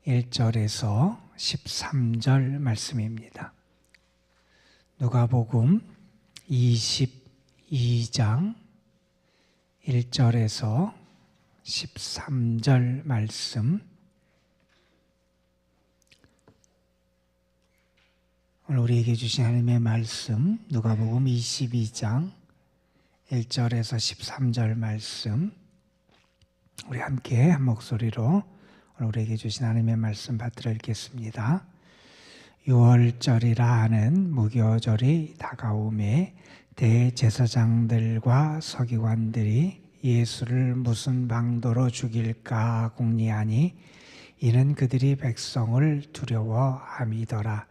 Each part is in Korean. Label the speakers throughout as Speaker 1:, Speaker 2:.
Speaker 1: 1절에서 13절 말씀입니다. 누가복음 22장 1절에서 13절 말씀, 오늘 우리에게 주신 하나님의 말씀 누가복음 22장 1절에서 13절 말씀, 우리 함께 한 목소리로 오늘 우리에게 주신 하나님의 말씀 받들어 읽겠습니다. 6월절이라 하는 무교절이 다가오매 대제사장들과 서기관들이 예수를 무슨 방도로 죽일까 궁리하니 이는 그들이 백성을 두려워함이더라.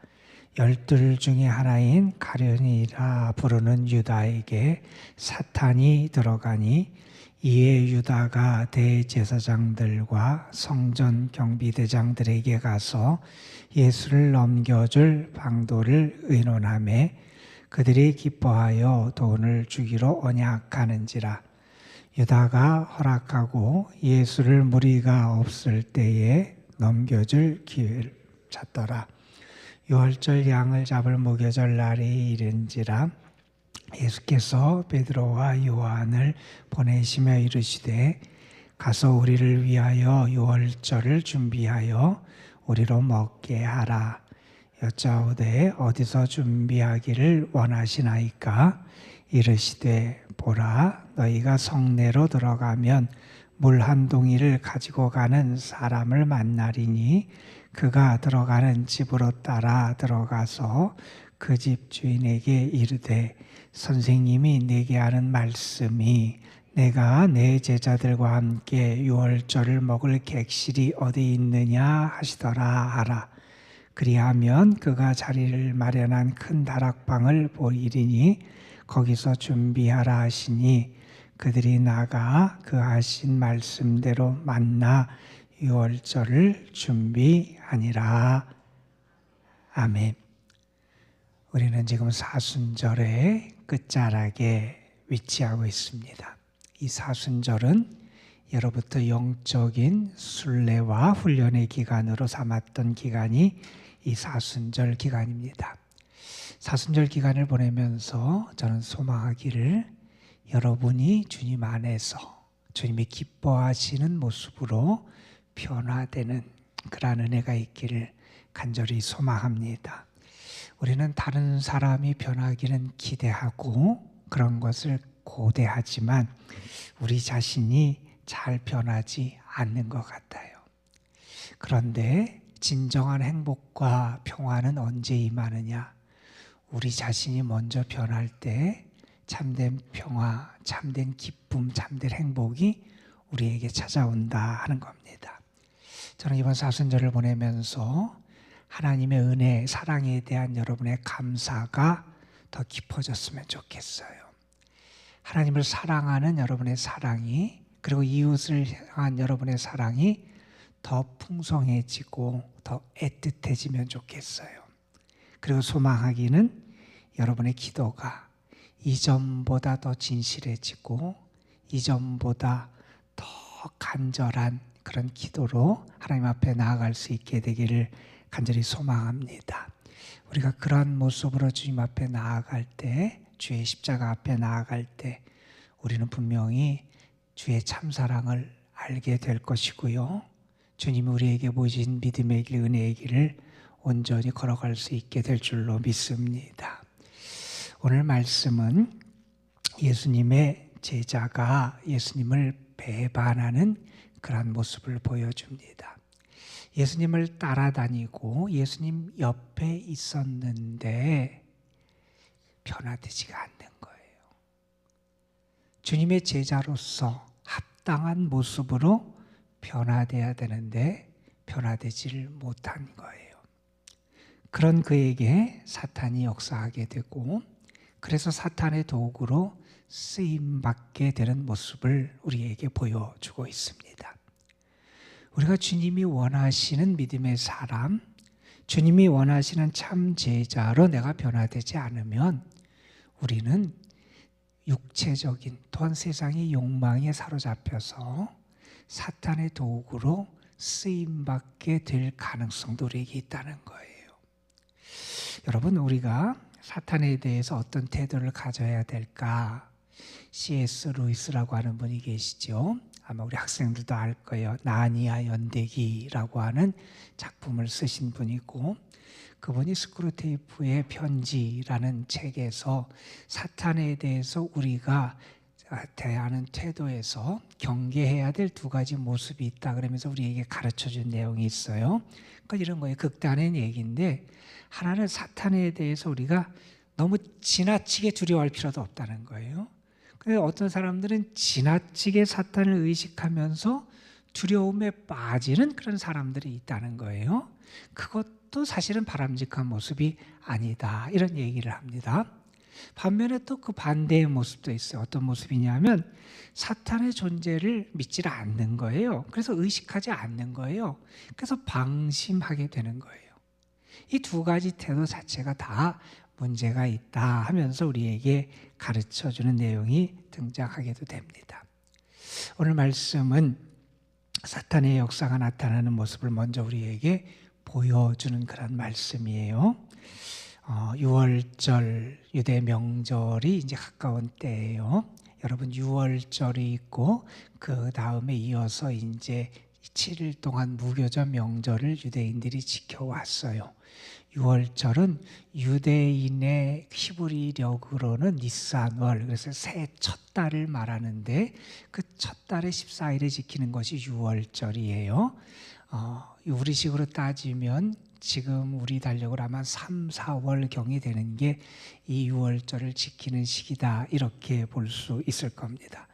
Speaker 1: 12 중에 하나인 가룟이라 부르는 유다에게 사탄이 들어가니 이에 유다가 대제사장들과 성전 경비대장들에게 가서 예수를 넘겨줄 방도를 의논하매 그들이 기뻐하여 돈을 주기로 언약하는지라. 유다가 허락하고 예수를 무리가 없을 때에 넘겨줄 기회를 찾더라. 6월절 양을 잡을 무교절 날이 이른지라. 예수께서 베드로와 요한을 보내시며 이르시되 가서 우리를 위하여 6월절을 준비하여 우리로 먹게 하라. 여짜오되 어디서 준비하기를 원하시나이까? 이르시되 보라, 너희가 성내로 들어가면 물 한 동이를 가지고 가는 사람을 만나리니 그가 들어가는 집으로 따라 들어가서 그 집 주인에게 이르되 선생님이 내게 하는 말씀이 내가 내 제자들과 함께 6월절을 먹을 객실이 어디 있느냐 하시더라 하라. 그리하면 그가 자리를 마련한 큰 다락방을 보이리니 거기서 준비하라 하시니 그들이 나가 그 하신 말씀대로 만나 6월절을 준비하니라. 아멘. 우리는 지금 사순절의 끝자락에 위치하고 있습니다. 이 사순절은 예로부터 영적인 순례와 훈련의 기간으로 삼았던 기간이 이 사순절 기간입니다. 사순절 기간을 보내면서 저는 소망하기를 여러분이 주님 안에서 주님이 기뻐하시는 모습으로 변화되는 그러한 은혜가 있기를 간절히 소망합니다. 우리는 다른 사람이 변하기는 기대하고 그런 것을 고대하지만 우리 자신이 잘 변하지 않는 것 같아요. 그런데 진정한 행복과 평화는 언제 임하느냐? 우리 자신이 먼저 변할 때 참된 평화, 참된 기쁨, 참된 행복이 우리에게 찾아온다 하는 겁니다. 저는 이번 사순절을 보내면서 하나님의 은혜, 사랑에 대한 여러분의 감사가 더 깊어졌으면 좋겠어요. 하나님을 사랑하는 여러분의 사랑이, 그리고 이웃을 향한 여러분의 사랑이 더 풍성해지고 더 애틋해지면 좋겠어요. 그리고 소망하기는 여러분의 기도가 이전보다 더 진실해지고 이전보다 더 간절한 그런 기도로 하나님 앞에 나아갈 수 있게 되기를 간절히 소망합니다. 우리가 그런 모습으로 주님 앞에 나아갈 때, 주의 십자가 앞에 나아갈 때 우리는 분명히 주의 참사랑을 알게 될 것이고요. 주님이 우리에게 보이신 믿음의 길, 은혜의 길을 온전히 걸어갈 수 있게 될 줄로 믿습니다. 오늘 말씀은 예수님의 제자가 예수님을 배반하는 그런 모습을 보여줍니다. 예수님을 따라다니고 예수님 옆에 있었는데 변화되지가 않는 거예요. 주님의 제자로서 합당한 모습으로 변화되어야 되는데 변화되지를 못한 거예요. 그런 그에게 사탄이 역사하게 되고 그래서 사탄의 도구로 쓰임받게 되는 모습을 우리에게 보여주고 있습니다. 우리가 주님이 원하시는 믿음의 사람, 주님이 원하시는 참 제자로 내가 변화되지 않으면 우리는 육체적인 또한 세상의 욕망에 사로잡혀서 사탄의 도구로 쓰임받게 될 가능성도 우리에게 있다는 거예요. 여러분, 우리가 사탄에 대해서 어떤 태도를 가져야 될까? C.S. 루이스라고 하는 분이 계시죠. 아마 우리 학생들도 알 거예요. 나니아 연대기라고 하는 작품을 쓰신 분이고, 그분이 스크루테이프의 편지라는 책에서 사탄에 대해서 우리가 대하는 태도에서 경계해야 될 두 가지 모습이 있다 그러면서 우리에게 가르쳐준 내용이 있어요. 그러니까 이런 거예요. 극단의 얘기인데, 하나는 사탄에 대해서 우리가 너무 지나치게 두려워할 필요도 없다는 거예요. 근데 어떤 사람들은 지나치게 사탄을 의식하면서 두려움에 빠지는 그런 사람들이 있다는 거예요. 그것도 사실은 바람직한 모습이 아니다, 이런 얘기를 합니다. 반면에 또 그 반대의 모습도 있어요. 어떤 모습이냐면 사탄의 존재를 믿지 않는 거예요. 그래서 의식하지 않는 거예요. 그래서 방심하게 되는 거예요. 이 두 가지 태도 자체가 다 문제가 있다 하면서 우리에게 가르쳐주는 내용이 등장하게도 됩니다. 오늘 말씀은 사탄의 역사가 나타나는 모습을 먼저 우리에게 보여주는 그런 말씀이에요. 6월절 유대 명절이 이제 가까운 때예요. 여러분, 6월절이 있고 그 다음에 이어서 이제 7일 동안 무교절 명절을 유대인들이 지켜왔어요. 6월절은 유대인의 히브리력으로는 니산월, 그래서 새해 첫 달을 말하는데 그 첫 달의 14일에 지키는 것이 6월절이에요. 우리식으로 따지면 지금 우리 달력으로 아마 3, 4월경이 되는 게 이 6월절을 지키는 시기다, 이렇게 볼 수 있을 겁니다.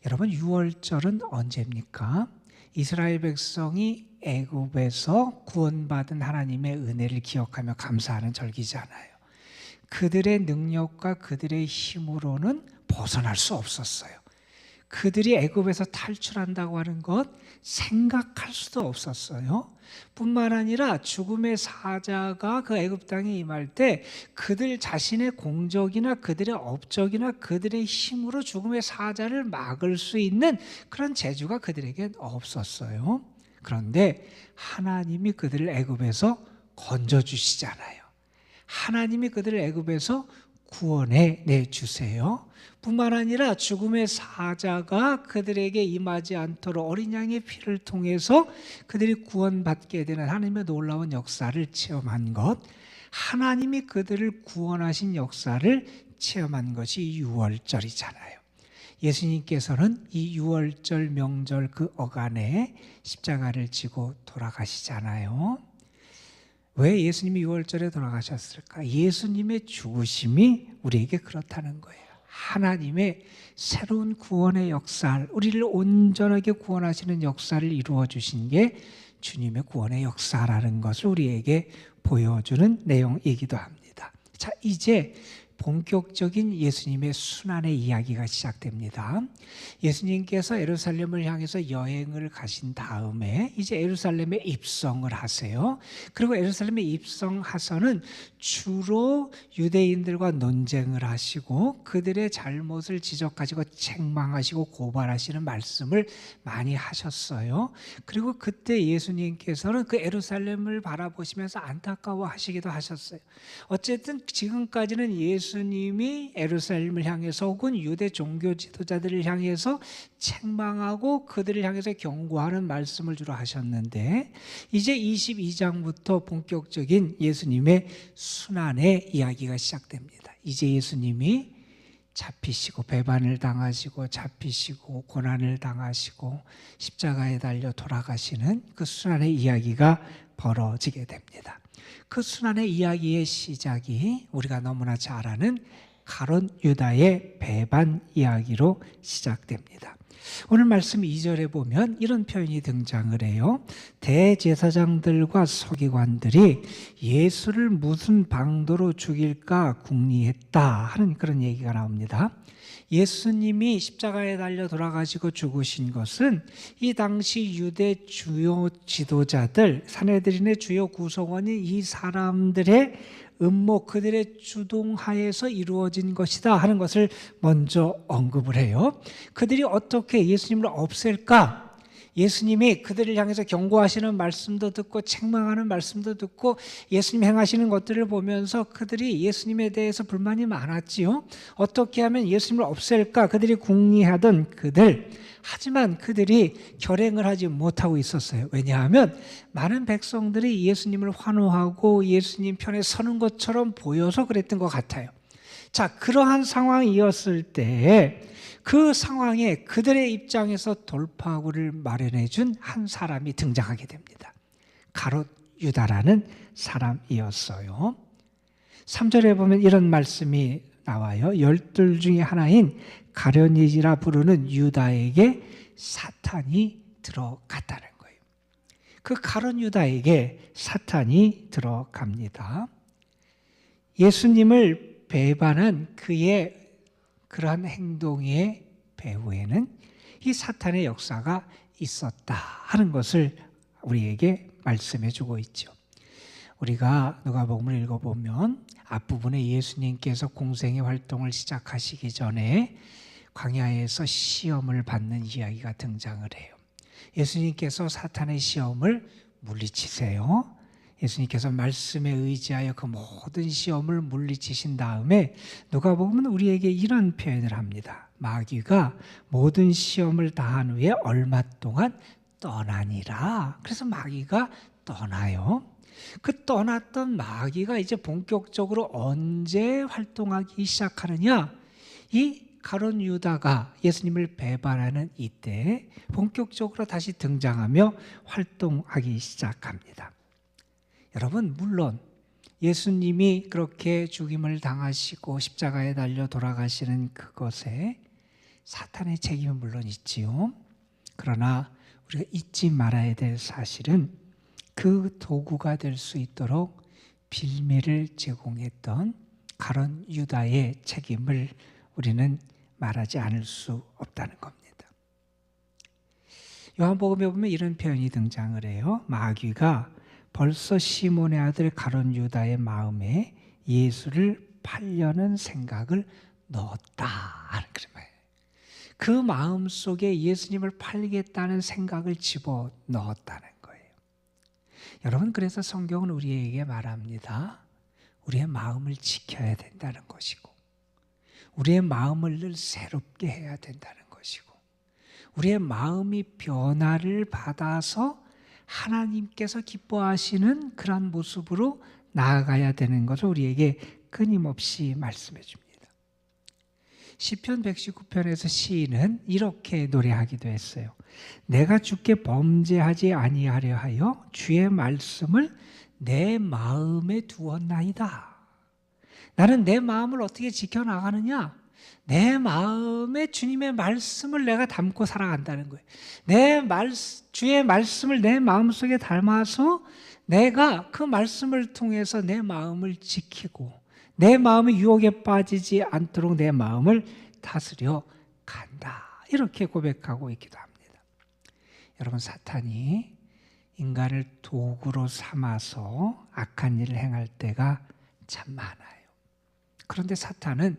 Speaker 1: 여러분, 6월절은 언제입니까? 이스라엘 백성이 애굽에서 구원받은 하나님의 은혜를 기억하며 감사하는 절기잖아요. 그들의 능력과 그들의 힘으로는 벗어날 수 없었어요. 그들이 애굽에서 탈출한다고 하는 것 생각할 수도 없었어요. 뿐만 아니라 죽음의 사자가 그 애굽 땅에 임할 때 그들 자신의 공적이나 그들의 업적이나 그들의 힘으로 죽음의 사자를 막을 수 있는 그런 재주가 그들에게 없었어요. 그런데 하나님이 그들을 애굽에서 건져주시잖아요. 하나님이 그들을 애굽에서 구원해 내주세요. 뿐만 아니라 죽음의 사자가 그들에게 임하지 않도록 어린 양의 피를 통해서 그들이 구원받게 되는 하나님의 놀라운 역사를 체험한 것, 하나님이 그들을 구원하신 역사를 체험한 것이 6월절이잖아요. 예수님께서는 이 6월절 명절 그 어간에 십자가를 지고 돌아가시잖아요. 왜 예수님이 6월절에 돌아가셨을까? 예수님의 죽으심이 우리에게 그렇다는 거예요. 하나님의 새로운 구원의 역사, 우리를 온전하게 구원하시는 역사를 이루어 주신 게 주님의 구원의 역사라는 것을 우리에게 보여주는 내용이기도 합니다. 자, 이제 본격적인 예수님의 순환의 이야기가 시작됩니다. 예수님께서 예루살렘을 향해서 여행을 가신 다음에 이제 예루살렘에 입성을 하세요. 그리고 예루살렘에 입성하서는 주로 유대인들과 논쟁을 하시고 그들의 잘못을 지적하시고 책망하시고 고발하시는 말씀을 많이 하셨어요. 그리고 그때 예수님께서는 그 예루살렘을 바라보시면서 안타까워하시기도 하셨어요. 어쨌든 지금까지는 예수님이 예루살렘을 향해서 혹은 유대 종교 지도자들을 향해서 책망하고 그들을 향해서 경고하는 말씀을 주로 하셨는데 이제 22장부터 본격적인 예수님의 순환의 이야기가 시작됩니다. 이제 예수님이 잡히시고 배반을 당하시고 잡히시고 고난을 당하시고 십자가에 달려 돌아가시는 그 순환의 이야기가 벌어지게 됩니다. 그 순환의 이야기의 시작이 우리가 너무나 잘 아는 가룟 유다의 배반 이야기로 시작됩니다. 오늘 말씀 2절에 보면 이런 표현이 등장을 해요. 대제사장들과 서기관들이 예수를 무슨 방도로 죽일까 궁리했다 하는 그런 얘기가 나옵니다. 예수님이 십자가에 달려 돌아가시고 죽으신 것은 이 당시 유대 주요 지도자들, 산헤드린의 주요 구성원인 이 사람들의 음모, 그들의 주동하에서 이루어진 것이다 하는 것을 먼저 언급을 해요. 그들이 어떻게 예수님을 없앨까? 예수님이 그들을 향해서 경고하시는 말씀도 듣고 책망하는 말씀도 듣고 예수님 행하시는 것들을 보면서 그들이 예수님에 대해서 불만이 많았지요. 어떻게 하면 예수님을 없앨까 그들이 궁리하던 그들, 하지만 그들이 결행을 하지 못하고 있었어요. 왜냐하면 많은 백성들이 예수님을 환호하고 예수님 편에 서는 것처럼 보여서 그랬던 것 같아요. 자, 그러한 상황이었을 때 그 상황에 그들의 입장에서 돌파구를 마련해 준 한 사람이 등장하게 됩니다. 가롯 유다라는 사람이었어요. 3절에 보면 이런 말씀이 나와요. 12 중에 하나인 가룟이라 부르는 유다에게 사탄이 들어갔다는 거예요. 그 가룟 유다에게 사탄이 들어갑니다. 예수님을 배반한 그의 그러한 행동의 배후에는 이 사탄의 역사가 있었다 하는 것을 우리에게 말씀해 주고 있죠. 우리가 누가복음을 읽어보면 앞부분에 예수님께서 공생의 활동을 시작하시기 전에 광야에서 시험을 받는 이야기가 등장을 해요. 예수님께서 사탄의 시험을 물리치세요. 예수님께서 말씀에 의지하여 그 모든 시험을 물리치신 다음에 누가복음은 우리에게 이런 표현을 합니다. 마귀가 모든 시험을 다한 후에 얼마 동안 떠나니라. 그래서 마귀가 떠나요. 그 떠났던 마귀가 이제 본격적으로 언제 활동하기 시작하느냐? 이 가룟 유다가 예수님을 배반하는 이때 본격적으로 다시 등장하며 활동하기 시작합니다. 여러분, 물론 예수님이 그렇게 죽임을 당하시고 십자가에 달려 돌아가시는 그것에 사탄의 책임은 물론 있지요. 그러나 우리가 잊지 말아야 될 사실은 그 도구가 될 수 있도록 빌미를 제공했던 가룟 유다의 책임을 우리는 말하지 않을 수 없다는 겁니다. 요한복음에 보면 이런 표현이 등장을 해요. 마귀가 벌써 시몬의 아들 가룟 유다의 마음에 예수를 팔려는 생각을 넣었다 하는 그런 말이에요. 그 마음 속에 예수님을 팔겠다는 생각을 집어넣었다는 거예요. 여러분, 그래서 성경은 우리에게 말합니다. 우리의 마음을 지켜야 된다는 것이고, 우리의 마음을 늘 새롭게 해야 된다는 것이고, 우리의 마음이 변화를 받아서 하나님께서 기뻐하시는 그런 모습으로 나아가야 되는 것을 우리에게 끊임없이 말씀해 줍니다. 시편 119편에서 시인은 이렇게 노래하기도 했어요. 내가 주께 범죄하지 아니하려 하여 주의 말씀을 내 마음에 두었나이다. 나는 내 마음을 어떻게 지켜나가느냐? 내 마음에 주님의 말씀을 내가 담고 살아간다는 거예요. 주의 말씀을 내 마음속에 담아서 내가 그 말씀을 통해서 내 마음을 지키고 내 마음의 유혹에 빠지지 않도록 내 마음을 다스려 간다. 이렇게 고백하고 있기도 합니다. 여러분, 사탄이 인간을 도구로 삼아서 악한 일을 행할 때가 참 많아요. 그런데 사탄은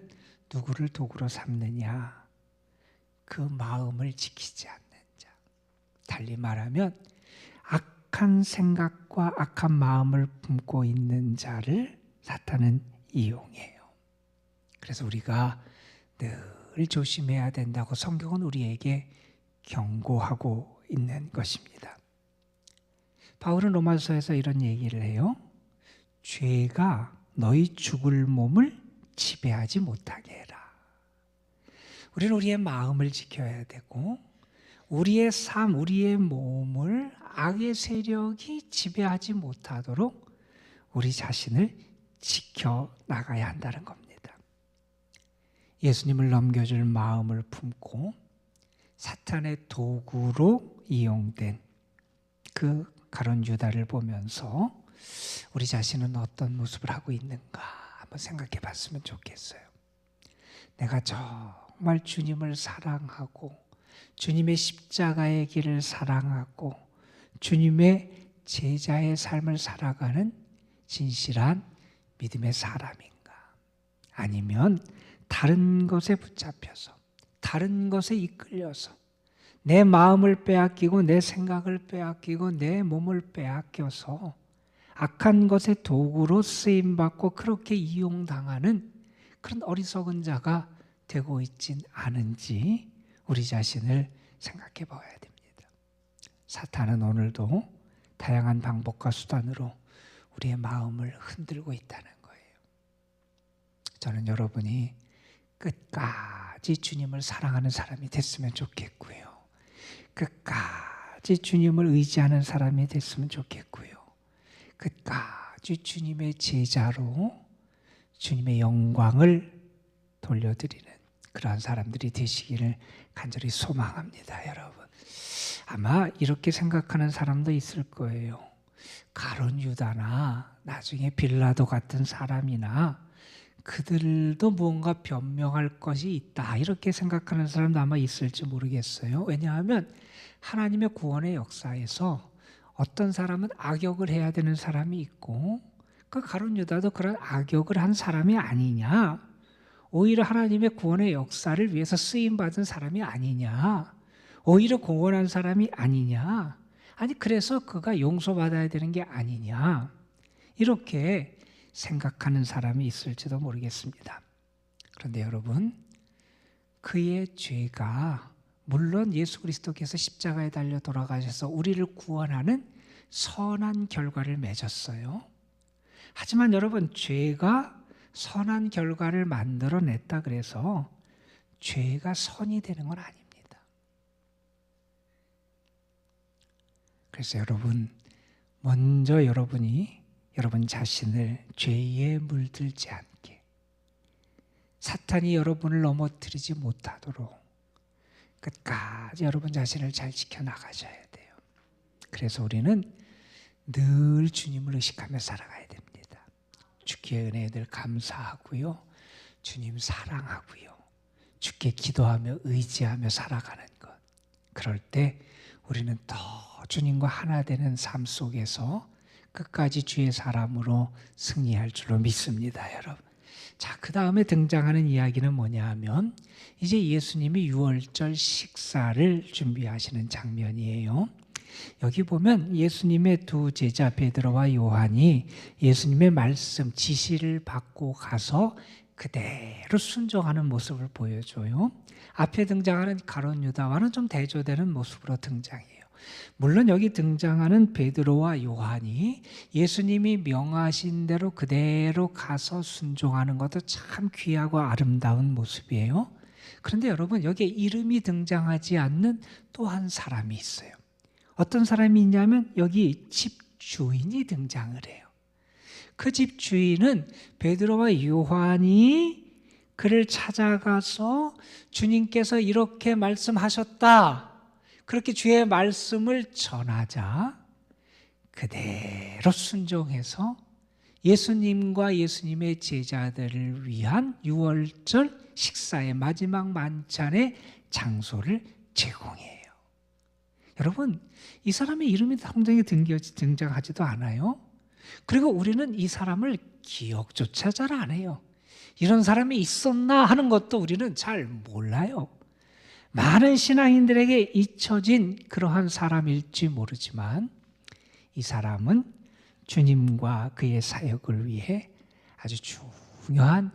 Speaker 1: 누구를 도구로 삼느냐? 그 마음을 지키지 않는 자. 달리 말하면 악한 생각과 악한 마음을 품고 있는 자를 사탄은 이용해요. 그래서 우리가 늘 조심해야 된다고 성경은 우리에게 경고하고 있는 것입니다. 바울은 로마서에서 이런 얘기를 해요. 죄가 너희 죽을 몸을 지배하지 못하게 해라. 우리는 우리의 마음을 지켜야 되고 우리의 삶, 우리의 몸을 악의 세력이 지배하지 못하도록 우리 자신을 지켜나가야 한다는 겁니다. 예수님을 넘겨줄 마음을 품고 사탄의 도구로 이용된 그 가룟 유다를 보면서 우리 자신은 어떤 모습을 하고 있는가 한번 생각해 봤으면 좋겠어요. 내가 정말 주님을 사랑하고 주님의 십자가의 길을 사랑하고 주님의 제자의 삶을 살아가는 진실한 믿음의 사람인가? 아니면 다른 것에 붙잡혀서 다른 것에 이끌려서 내 마음을 빼앗기고 내 생각을 빼앗기고 내 몸을 빼앗겨서 악한 것의 도구로 쓰임받고 그렇게 이용당하는 그런 어리석은 자가 되고 있진 않은지 우리 자신을 생각해 봐야 됩니다. 사탄은 오늘도 다양한 방법과 수단으로 우리의 마음을 흔들고 있다는 거예요. 저는 여러분이 끝까지 주님을 사랑하는 사람이 됐으면 좋겠고요. 끝까지 주님을 의지하는 사람이 됐으면 좋겠고요. 끝까지 주님의 제자로 주님의 영광을 돌려드리는 그러한 사람들이 되시기를 간절히 소망합니다, 여러분. 아마 이렇게 생각하는 사람도 있을 거예요. 가룟 유다나 나중에 빌라도 같은 사람이나 그들도 무언가 변명할 것이 있다 이렇게 생각하는 사람도 아마 있을지 모르겠어요. 왜냐하면 하나님의 구원의 역사에서 어떤 사람은 악역을 해야 되는 사람이 있고 그 가룟 유다도 그런 악역을 한 사람이 아니냐, 오히려 하나님의 구원의 역사를 위해서 쓰임받은 사람이 아니냐, 오히려 공헌한 사람이 아니냐, 아니 그래서 그가 용서받아야 되는 게 아니냐, 이렇게 생각하는 사람이 있을지도 모르겠습니다. 그런데 여러분, 그의 죄가 물론 예수 그리스도께서 십자가에 달려 돌아가셔서 우리를 구원하는 선한 결과를 맺었어요. 하지만 여러분, 죄가 선한 결과를 만들어냈다 그래서 죄가 선이 되는 건 아닙니다. 그래서 여러분, 먼저 여러분이 여러분 자신을 죄에 물들지 않게, 사탄이 여러분을 넘어뜨리지 못하도록 끝까지 여러분 자신을 잘 지켜나가셔야 돼요. 그래서 우리는 늘 주님을 의식하며 살아가야 됩니다. 주께 은혜에 늘 감사하고요, 주님 사랑하고요, 주께 기도하며 의지하며 살아가는 것. 그럴 때 우리는 더 주님과 하나 되는 삶 속에서 끝까지 주의 사람으로 승리할 줄로 믿습니다, 여러분. 자, 그 다음에 등장하는 이야기는 뭐냐 하면 이제 예수님이 유월절 식사를 준비하시는 장면이에요. 여기 보면 예수님의 두 제자 베드로와 요한이 예수님의 말씀, 지시를 받고 가서 그대로 순종하는 모습을 보여줘요. 앞에 등장하는 가룟 유다와는 좀 대조되는 모습으로 등장해요. 물론 여기 등장하는 베드로와 요한이 예수님이 명하신 대로 그대로 가서 순종하는 것도 참 귀하고 아름다운 모습이에요. 그런데 여러분, 여기에 이름이 등장하지 않는 또 한 사람이 있어요. 어떤 사람이 있냐면 여기 집주인이 등장을 해요. 그 집주인은 베드로와 요한이 그를 찾아가서 주님께서 이렇게 말씀하셨다, 그렇게 주의 말씀을 전하자 그대로 순종해서 예수님과 예수님의 제자들을 위한 유월절 식사의 마지막 만찬의 장소를 제공해요. 여러분, 이 사람의 이름이 성경에 등장하지도 않아요. 그리고 우리는 이 사람을 기억조차 잘 안 해요. 이런 사람이 있었나 하는 것도 우리는 잘 몰라요. 많은 신앙인들에게 잊혀진 그러한 사람일지 모르지만 이 사람은 주님과 그의 사역을 위해 아주 중요한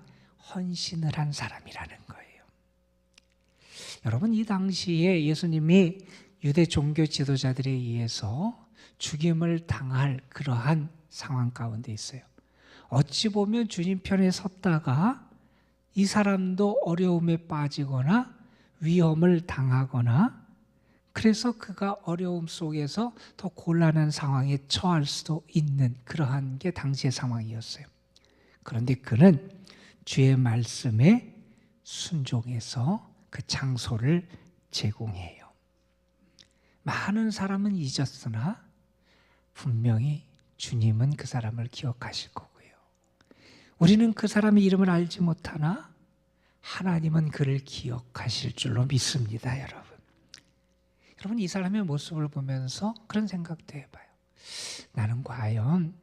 Speaker 1: 헌신을 한 사람이라는 거예요. 여러분, 이 당시에 예수님이 유대 종교 지도자들에 의해서 죽임을 당할 그러한 상황 가운데 있어요. 어찌 보면 주님 편에 섰다가 이 사람도 어려움에 빠지거나 위험을 당하거나 그래서 그가 어려움 속에서 더 곤란한 상황에 처할 수도 있는 그러한 게 당시의 상황이었어요. 그런데 그는 주의 말씀에 순종해서 그 장소를 제공해요. 많은 사람은 잊었으나 분명히 주님은 그 사람을 기억하실 거고요. 우리는 그 사람의 이름을 알지 못하나 하나님은 그를 기억하실 줄로 믿습니다, 여러분. 여러분, 이 사람의 모습을 보면서 그런 생각도 해봐요. 나는 과연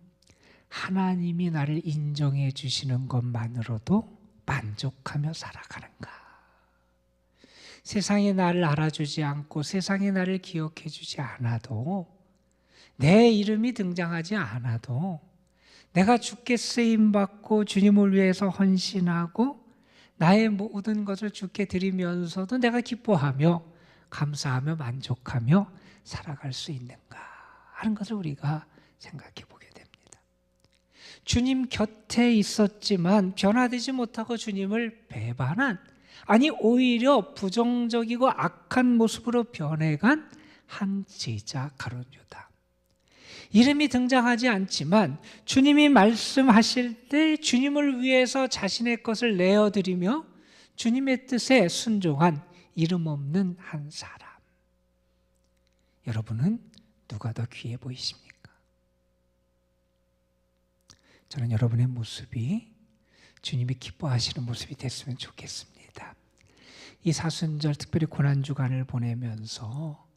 Speaker 1: 하나님이 나를 인정해 주시는 것만으로도 만족하며 살아가는가? 세상이 나를 알아주지 않고 세상이 나를 기억해 주지 않아도, 내 이름이 등장하지 않아도 내가 주께 쓰임받고 주님을 위해서 헌신하고 나의 모든 것을 주께 드리면서도 내가 기뻐하며 감사하며 만족하며 살아갈 수 있는가 하는 것을 우리가 생각해 보게 됩니다. 주님 곁에 있었지만 변화되지 못하고 주님을 배반한, 아니 오히려 부정적이고 악한 모습으로 변해간 한 제자 가룟 유다. 이름이 등장하지 않지만 주님이 말씀하실 때 주님을 위해서 자신의 것을 내어드리며 주님의 뜻에 순종한 이름 없는 한 사람. 여러분은 누가 더 귀해 보이십니까? 저는 여러분의 모습이 주님이 기뻐하시는 모습이 됐으면 좋겠습니다. 이 사순절 특별히 고난주간을 보내면서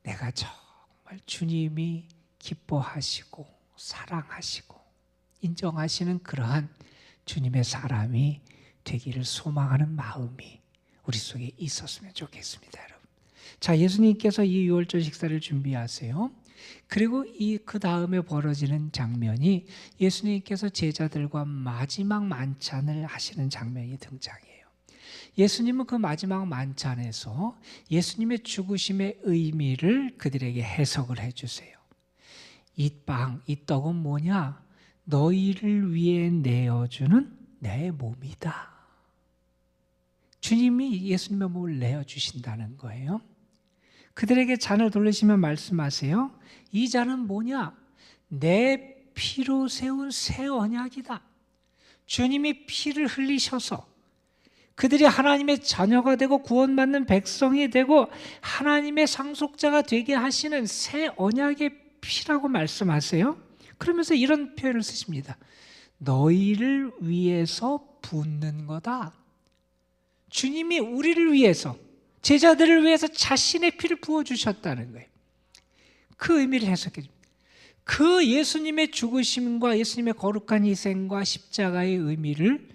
Speaker 1: 내가 정말 주님이 기뻐하시고 사랑하시고 인정하시는 그러한 주님의 사람이 되기를 소망하는 마음이 우리 속에 있었으면 좋겠습니다, 여러분. 자, 예수님께서 이 유월절 식사를 준비하세요. 그리고 그 다음에 벌어지는 장면이 예수님께서 제자들과 마지막 만찬을 하시는 장면이 등장해요. 예수님은 그 마지막 만찬에서 예수님의 죽으심의 의미를 그들에게 해석을 해주세요. 이 빵, 이 떡은 뭐냐? 너희를 위해 내어주는 내 몸이다. 주님이 예수님의 몸을 내어주신다는 거예요. 그들에게 잔을 돌리시며 말씀하세요. 이 잔은 뭐냐? 내 피로 세운 새 언약이다. 주님이 피를 흘리셔서 그들이 하나님의 자녀가 되고 구원받는 백성이 되고 하나님의 상속자가 되게 하시는 새 언약의 피라고 말씀하세요. 그러면서 이런 표현을 쓰십니다. 너희를 위해서 붓는 거다. 주님이 우리를 위해서, 제자들을 위해서 자신의 피를 부어주셨다는 거예요. 그 의미를 해석해 줍니다. 그 예수님의 죽으심과 예수님의 거룩한 희생과 십자가의 의미를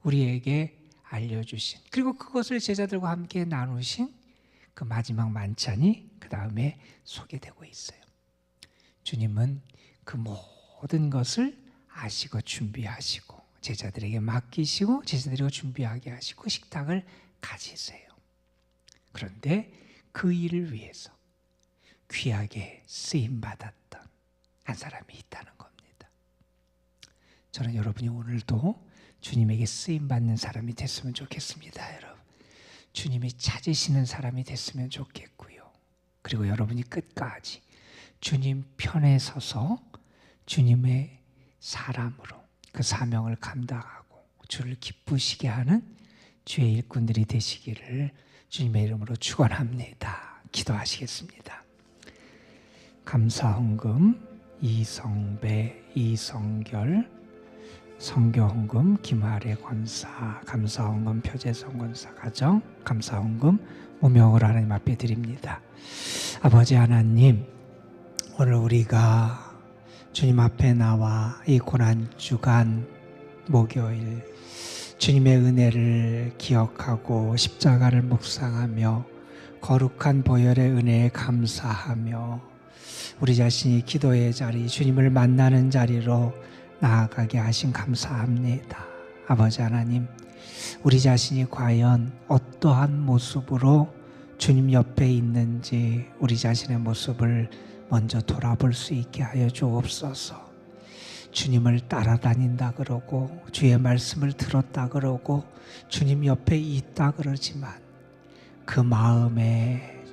Speaker 1: 우리에게 알려주신, 그리고 그것을 제자들과 함께 나누신 그 마지막 만찬이 그 다음에 소개되고 있어요. 주님은 그 모든 것을 아시고 준비하시고 제자들에게 맡기시고 제자들에게 준비하게 하시고 식탁을 가지세요. 그런데 그 일을 위해서 귀하게 쓰임받았던 한 사람이 있다는 겁니다. 저는 여러분이 오늘도 주님에게 쓰임받는 사람이 됐으면 좋겠습니다. 여러분, 주님이 찾으시는 사람이 됐으면 좋겠고요. 그리고 여러분이 끝까지 주님 편에 서서 주님의 사람으로 그 사명을 감당하고 주를 기쁘시게 하는 주의 일꾼들이 되시기를 주님의 이름으로 축원합니다. 기도하시겠습니다. 감사헌금 이성배, 이성결, 성교헌금 김아래 권사, 감사헌금 표재성 권사 가정, 감사헌금 무명으로 하나님 앞에 드립니다. 아버지 하나님, 오늘 우리가 주님 앞에 나와 이 고난주간 목요일 주님의 은혜를 기억하고 십자가를 묵상하며 거룩한 보혈의 은혜에 감사하며 우리 자신이 기도의 자리, 주님을 만나는 자리로 나아가게 하신 감사합니다. 아버지 하나님, 우리 자신이 과연 어떠한 모습으로 주님 옆에 있는지 우리 자신의 모습을 먼저 돌아볼 수 있게 하여 주옵소서. 주님을 따라다닌다 그러고 주의 말씀을 들었다 그러고 주님 옆에 있다 그러지만 그 마음에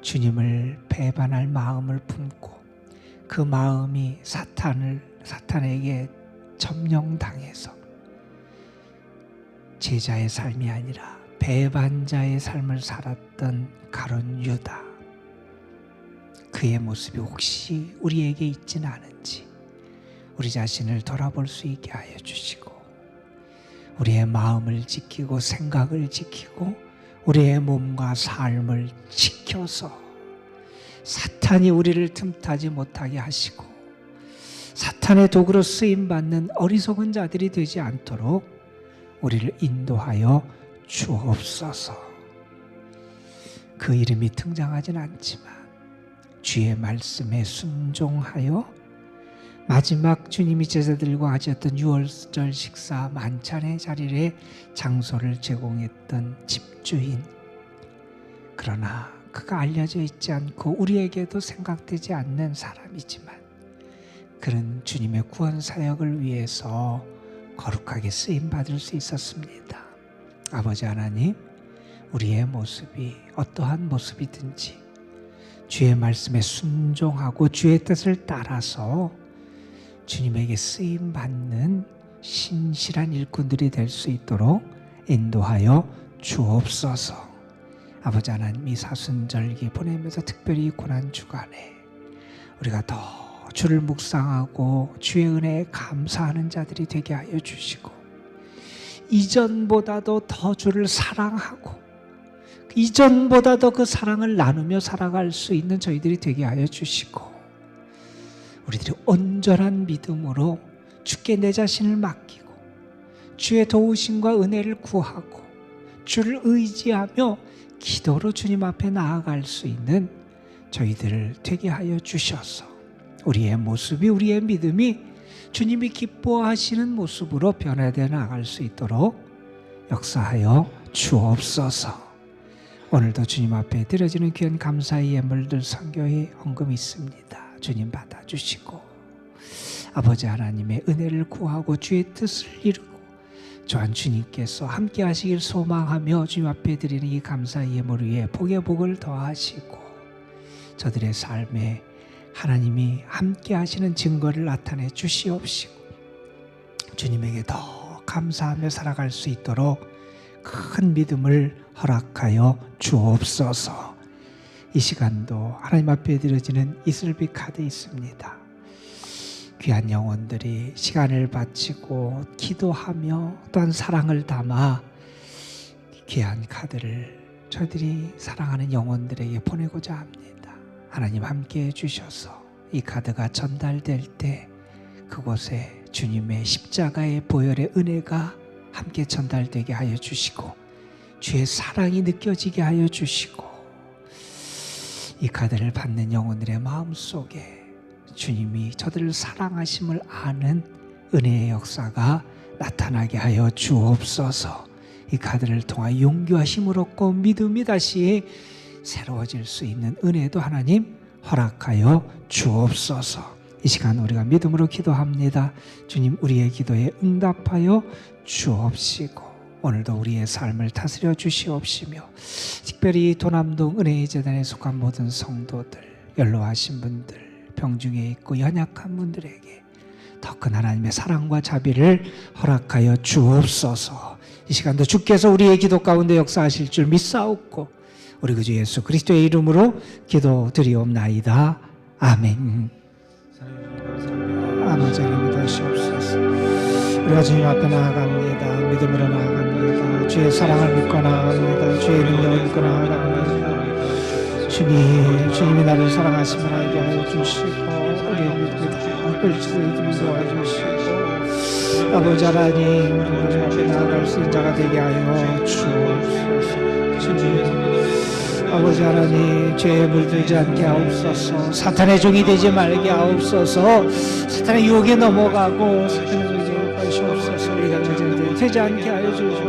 Speaker 1: 주님을 배반할 마음을 품고 그 마음이 사탄에게 점령당해서 제자의 삶이 아니라 배반자의 삶을 살았던 가룟 유다, 그의 모습이 혹시 우리에게 있지는 않은지 우리 자신을 돌아볼 수 있게 하여 주시고 우리의 마음을 지키고 생각을 지키고 우리의 몸과 삶을 지켜서 사탄이 우리를 틈타지 못하게 하시고 사탄의 도구로 쓰임받는 어리석은 자들이 되지 않도록 우리를 인도하여 주옵소서. 그 이름이 등장하진 않지만 주의 말씀에 순종하여 마지막 주님이 제자들과 하셨던 유월절 식사 만찬의 자리에 장소를 제공했던 집주인, 그러나 그가 알려져 있지 않고 우리에게도 생각되지 않는 사람이지만 그는 주님의 구원 사역을 위해서 거룩하게 쓰임받을 수 있었습니다. 아버지 하나님, 우리의 모습이 어떠한 모습이든지 주의 말씀에 순종하고 주의 뜻을 따라서 주님에게 쓰임받는 신실한 일꾼들이 될 수 있도록 인도하여 주옵소서. 아버지 하나님, 이 사순절기 보내면서 특별히 이 고난주간에 우리가 더 주를 묵상하고 주의 은혜에 감사하는 자들이 되게 하여 주시고, 이전보다도 더 주를 사랑하고 이전보다도 그 사랑을 나누며 살아갈 수 있는 저희들이 되게 하여 주시고, 우리들이 온전한 믿음으로 주께 내 자신을 맡기고 주의 도우심과 은혜를 구하고 주를 의지하며 기도로 주님 앞에 나아갈 수 있는 저희들을 되게 하여 주셔서 우리의 모습이, 우리의 믿음이 주님이 기뻐하시는 모습으로 변화되어 나갈 수 있도록 역사하여 주옵소서. 오늘도 주님 앞에 드려지는 귀한 감사의 예물들 선교의 헌금이 있습니다. 주님 받아주시고 아버지 하나님의 은혜를 구하고 주의 뜻을 이루고 또한 주님께서 함께 하시길 소망하며 주님 앞에 드리는 이 감사의 예물 위에 복의 복을 더하시고 저들의 삶에 하나님이 함께 하시는 증거를 나타내 주시옵시고 주님에게 더 감사하며 살아갈 수 있도록 큰 믿음을 허락하여 주옵소서. 이 시간도 하나님 앞에 드려지는 이슬비 카드 있습니다. 귀한 영혼들이 시간을 바치고 기도하며 또한 사랑을 담아 귀한 카드를 저희들이 사랑하는 영혼들에게 보내고자 합니다. 하나님 함께 해주셔서 이 카드가 전달될 때 그곳에 주님의 십자가의 보혈의 은혜가 함께 전달되게 하여 주시고 주의 사랑이 느껴지게 하여 주시고 이 카드를 받는 영혼들의 마음속에 주님이 저들을 사랑하심을 아는 은혜의 역사가 나타나게 하여 주옵소서. 이 카드를 통하여 용기와 힘을 얻고 믿음이 다시 새로워질 수 있는 은혜도 하나님 허락하여 주옵소서. 이 시간 우리가 믿음으로 기도합니다. 주님, 우리의 기도에 응답하여 주옵시고 오늘도 우리의 삶을 다스려 주시옵시며 특별히 도남동 은혜의 재단에 속한 모든 성도들, 연로하신 분들, 병중에 있고 연약한 분들에게 더 큰 하나님의 사랑과 자비를 허락하여 주옵소서. 이 시간도 주께서 우리의 기도 가운데 역사하실 줄 믿사옵고 우리 구주 예수 그리스도의 이름으로 기도드리옵나이다. 아멘. 아버지 하나님 도우시옵소서. 우리가 주님 앞에 나아갑니다. 믿음으로 나아갑니다. 주의 사랑을 믿고 나아갑니다. 주의 능력을 믿고 나아갑니다. 주님이 나를 사랑하심을 알게 하여 주시고 우리의 믿음이 더 펼쳐지게 도와주시고 아버지 하나님, 우리 주님 앞에 나아갈 수 있는 자가 되게 하여 주옵소서. 주님, 아버지 하나님, 죄에 물들지 않게 하옵소서. 사탄의 종이 되지 말게 하옵소서. 사탄의 유혹에 넘어가고 사탄의 종이 되지 않게 하여 주옵소서. 우리가 되지 않게 하여 주옵소서.